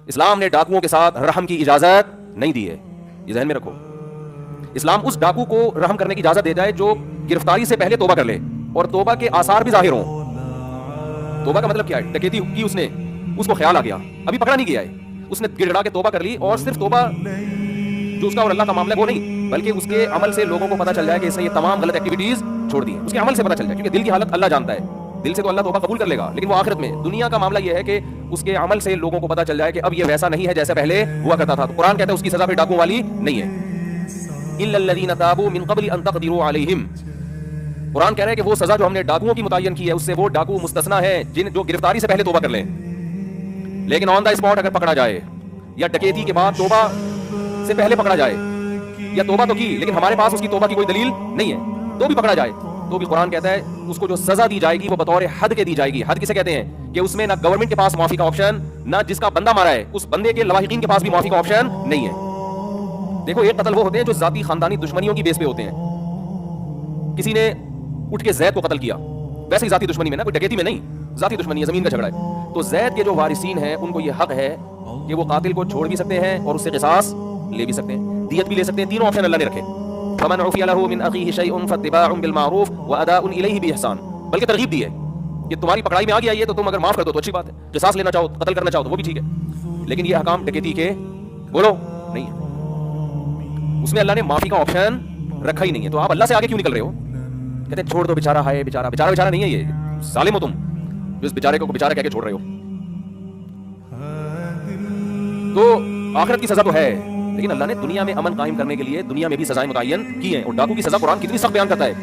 اسلام نے ڈاکوؤں کے ساتھ رحم کی اجازت نہیں دی ہے، یہ ذہن میں رکھو۔ اسلام اس ڈاکو کو رحم کرنے کی اجازت دے جائے جو گرفتاری سے پہلے توبہ کر لے اور توبہ کے آثار بھی ظاہر ہوں۔ توبہ کا مطلب کیا ہے؟ ڈکیتی کی اس نے، اس کو خیال آ گیا، ابھی پکڑا نہیں گیا ہے، اس نے گڑ گڑا کے توبہ کر لی، اور صرف توبہ جو اس کا اور اللہ کا معاملہ ہے وہ نہیں، بلکہ اس کے عمل سے لوگوں کو پتہ چل جائے کہ اس نے یہ تمام غلط ایکٹیویٹیز چھوڑ دی ہیں، اس کے عمل سے پتہ چل جائے، کیونکہ دل کی حالت اللہ جانتا ہے، دل سے تو اللہ توبہ قبول کر لے گا، لیکن وہ آخرت میں، دنیا کا معاملہ یہ ہے کہ اس کے عمل سے لوگوں کو پتہ چل جائے کہ اب یہ ویسا نہیں ہے جیسا پہلے ہوا کرتا تھا۔ تو قرآن کہتا ہے اس کی سزا پھر ڈاکو والی نہیں ہے۔ الا الذين تابوا من قبل ان تقدروا عليهم، قرآن کہہ رہا ہے کہ وہ سزا جو ہم نے ڈاکوؤں کی متعین کی ہے اس سے وہ ڈاکو مستثنا ہے جن جو گرفتاری سے پہلے توبہ کر لیں، لیکن آن دا اسپاٹ اگر پکڑا جائے یا ڈکیتی کے بعد توبہ سے پہلے پکڑا جائے، یا توبہ تو کی لیکن ہمارے پاس اس کی توبہ کی کوئی دلیل نہیں ہے تو بھی پکڑا جائے، تو بھی قرآن کہتا ہے اس کو جو سزا دی جائے گی وہ بطور حد کے دی جائے گی۔ حد کسے کہتے ہیں؟ کہ اس میں نہ گورنمنٹ کے پاس معافی کا آپشن، نہ جس کا بندہ مارا ہے اس بندے کے لواحقین کے پاس بھی معافی کا آپشن نہیں ہے۔ دیکھو ایک قتل وہ ہوتے ہیں جو ذاتی خاندانی دشمنیوں کی بیس پہ ہوتے ہیں، کسی نے اٹھ کے زید کو قتل کیا، ویسے ہی ذاتی دشمنی میں نا، کوئی ڈکیتی میں نہیں، ذاتی دشمنی ہے، زمین کا جھگڑا ہے، تو زید کے جو وارثین ہیں ان کو یہ حق ہے کہ وہ قاتل کو چھوڑ بھی سکتے ہیں اور اس سے قصاص لے بھی سکتے ہیں، دیت بھی لے سکتے ہیں، تینوں آپشن اللہ نے رکھے۔ فمن عفی له من اخیہ شیء فاتباع بالمعروف واداء الیہ باحسان، بلکہ ترغیب دی ہے کہ تمہاری پکڑائی میں آ گیا یہ تو تم اگر معاف کر دو تو اچھی بات ہے، قصاص لینا چاہو، قتل کرنا چاہو تو وہ بھی ٹھیک ہے، لیکن یہ حکام ڈکیتی کے بولو نہیں ہے، اس میں اللہ نے معافی کا آپشن رکھا ہی نہیں ہے۔ تو آپ اللہ سے آگے کیوں نکل رہے ہو؟ کہتے ہیں چھوڑ دو بیچارہ ہے، بیچارہ بیچارہ بیچارہ نہیں ہے، یہ ظالم ہو تم جو اس بیچارے کو بیچارہ کہہ کے چھوڑ رہے ہو۔ تو آخرت کی سزا تو ہے، لیکن اللہ نے دنیا میں امن قائم کرنے کے لیے دنیا میں بھی سزائیں متعین کی ہیں، اور ڈاکو کی سزا قرآن کتنی سخت بیان کرتا ہے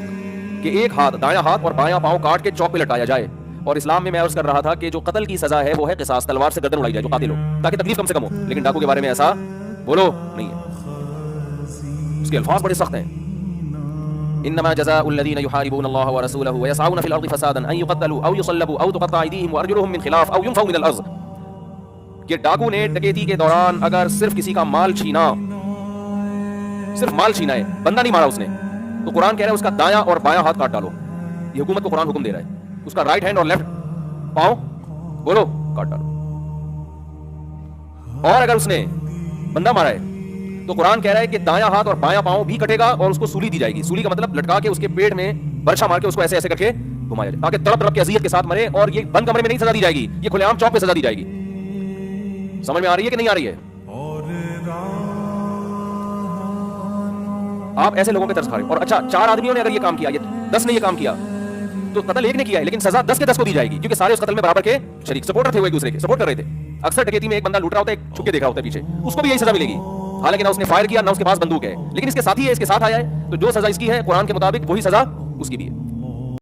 کہ ایک ہاتھ، دایاں ہاتھ اور بایاں پاؤں کاٹ کے چوک پہ لٹایا جائے، اور اسلام میں عرض کر رہا تھا کہ جو قتل کی سزا ہے وہ ہے قصاص، تلوار سے گردن اڑائی جائے جو قاتل ہو تاکہ تکلیف کم سے کم ہو، لیکن ڈاکو کے بارے میں ایسا بولو نہیں ہے، اس کے الفاظ بڑے سخت ہیں۔ انما جزاء الذين يحاربون الله ورسوله ويسعون في الارض فسادا ان يقتلوا او يصلبوا او تقطع ايديهم وارجلهم من خلاف او ينفوا من الارض، کہ ڈاکو نے ڈکیتی کے دوران اگر صرف کسی کا مال چھینا، صرف مال چھینا ہے، بندہ نہیں مارا اس نے، تو قرآن کہہ رہا ہے اس کا دایاں اور بایاں ہاتھ کاٹ ڈالو، یہ حکومت کو قرآن حکم دے رہا ہے، اس کا رائٹ ہینڈ اور لیفٹ پاؤں بولو کاٹ ڈالو، اور اگر اس نے بندہ مارا ہے تو قرآن کہہ رہا ہے کہ دایاں ہاتھ اور بایاں پاؤں بھی کٹے گا اور اس کو سولی دی جائے گی، سولی کا مطلب لٹکا کے اس کے پیٹ میں برچھا مار کے اس کو ایسے ایسے کر کے گھمایا جائے تاکہ تڑپ تڑپ کے اذیت کے ساتھ مرے، اور یہ بند کمرے میں نہیں سزا دی جائے گی، یہ کھلے عام چوک پہ سزا دی جائے گی۔ سمجھ میں آ رہی ہے کہ نہیں آ رہی ہے؟ آپ ایسے لوگوں کے طرز کھا رہے ہیں، اور اچھا 4 آدمیوں نے اگر یہ کام کیا، یہ 10 نے یہ کام کیا تو قتل ایک نے کیا ہے لیکن سزا 10 کے 10 کو دی جائے گی، کیونکہ سارے اس قتل میں برابر کے شریک سپورٹر تھے، وہ ایک دوسرے کے سپورٹ کر رہے تھے۔ اکثر ڈکیتی میں ایک بندہ لوٹ رہا ہوتا ہے، ایک چھپ کے دیکھ رہا ہوتا ہے پیچھے، اس کو بھی یہی سزا ملے گی، حالانکہ نہ اس نے فائر کیا نہ اس کے پاس بندوق ہے، لیکن اس کے ساتھی ہے، اس کے ساتھ آیا ہے، تو جو سزا اس کی ہے قرآن کے مطابق وہی سزا اس کی بھی ہے۔